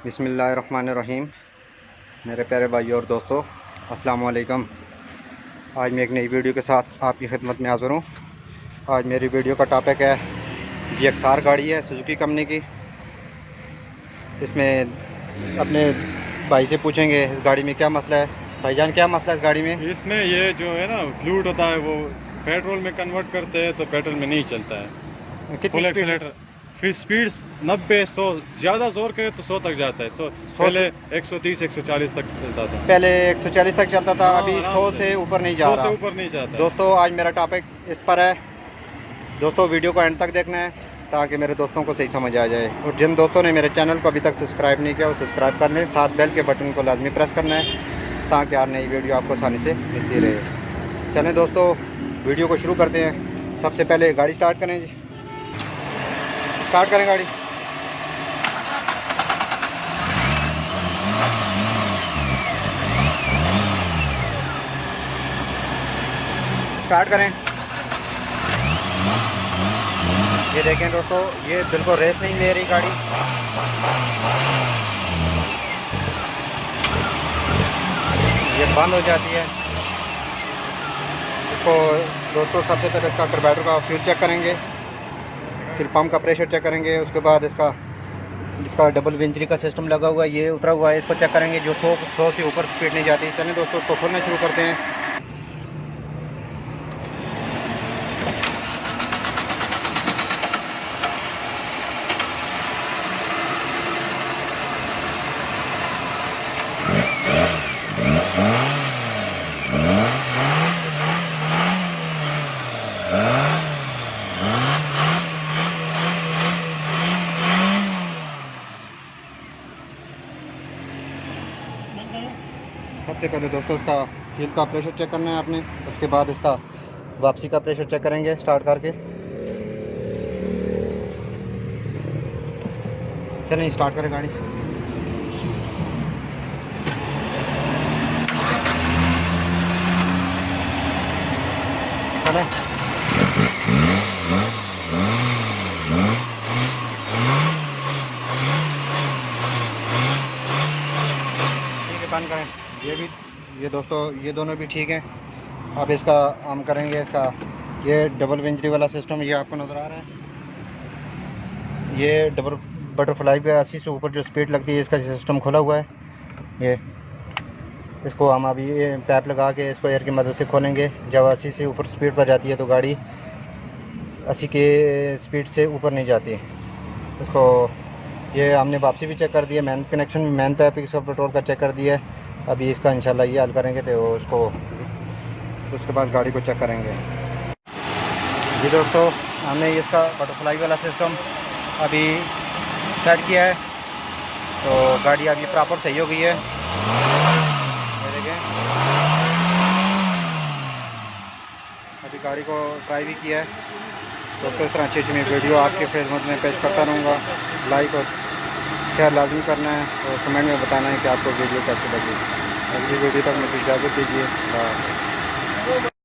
बिस्मिल्लाहिर्रहमानिर्रहीम। मेरे प्यारे भाइयों और दोस्तों, अस्सलाम वालेकुम। आज मैं एक नई वीडियो के साथ आपकी खिदमत में हाज़िर हूँ। आज मेरी वीडियो का टॉपिक है GXR गाड़ी है सुजुकी कंपनी की। इसमें अपने भाई से पूछेंगे इस गाड़ी में क्या मसला है। भाईजान, क्या मसला है इस गाड़ी में? इसमें ये जो है ना फ्लूइड होता है वो पेट्रोल में कन्वर्ट करते हैं तो पेट्रोल में नहीं चलता है। कितनी फुल स्पीड? एक्सीलेटर फिर स्पीड 90-100, ज़्यादा जोर करे तो 100 तक जाता है। 100 पहले 130-140 तक चलता था। पहले 140 तक चलता था, हाँ, अभी आराम 100 से ऊपर नहीं जा 100 रहा। से ऊपर नहीं जाता है। दोस्तों, आज मेरा टॉपिक इस पर है। दोस्तों, वीडियो को एंड तक देखना है ताकि मेरे दोस्तों को सही समझ आ जाए। और जिन दोस्तों ने मेरे चैनल को अभी तक सब्सक्राइब नहीं किया वो सब्सक्राइब कर लें। साथ बेल के बटन को लाजमी प्रेस करना है ताकि हर नई वीडियो आपको आसानी से मिलती रहे। चलें दोस्तों, वीडियो को शुरू करते हैं। सबसे पहले गाड़ी स्टार्ट करें जी। स्टार्ट करें गाड़ी। स्टार्ट करें। ये देखें दोस्तों, ये बिल्कुल रेस नहीं ले रही गाड़ी। ये बंद हो जाती है। इसको दोस्तों सबसे पहले इसका कार्बोरेटर का फ्यूल चेक करेंगे, फिर पंप का प्रेशर चेक करेंगे। उसके बाद इसका डबल वेंचरी का सिस्टम लगा हुआ है, ये उतरा हुआ है, इसको चेक करेंगे जो 100 से ऊपर स्पीड नहीं जाती। चलें दोस्तों, इसको खोलना शुरू करते हैं। सबसे पहले दोस्तों इसका फ्यूल का प्रेशर चेक करना है आपने। उसके बाद इसका वापसी का प्रेशर चेक करेंगे स्टार्ट करके। चलें स्टार्ट करें गाड़ी। चलें। ठीक है, बंद करें। ये दोस्तों, ये दोनों भी ठीक हैं। अब इसका हम करेंगे इसका ये डबल वेंचरी वाला सिस्टम, ये आपको नज़र आ रहा है। ये डबल बटरफ्लाई पे 80 से ऊपर जो स्पीड लगती है इसका सिस्टम खुला हुआ है। ये इसको हम अभी ये पैप लगा के इसको एयर की मदद से खोलेंगे। जब 80 से ऊपर स्पीड पर जाती है तो गाड़ी 80 के स्पीड से ऊपर नहीं जाती। इसको ये हमने वापसी भी चेक कर दिया, मैन कनेक्शन भी, मैन पैप इसका पेट्रोल का चेक कर दिया है। अभी इसका इंशाल्लाह ये हल करेंगे तो उसके बाद गाड़ी को चेक करेंगे। जी दोस्तों, हमने इसका बटरफ्लाई वाला सिस्टम अभी सेट किया है तो गाड़ी अभी प्रॉपर सही हो गई है। ये देखें, अभी गाड़ी को ट्राई भी किया है। दोस्तों, इस तरह अच्छी मैं वीडियो आपके खिदमत में पेश करता रहूँगा। लाइक और शेयर लाजमी करना है और कमेंट में बताना है कि आपको वीडियो कैसे लगी। अगली वीडियो तक मुझे इजाज़त दीजिए।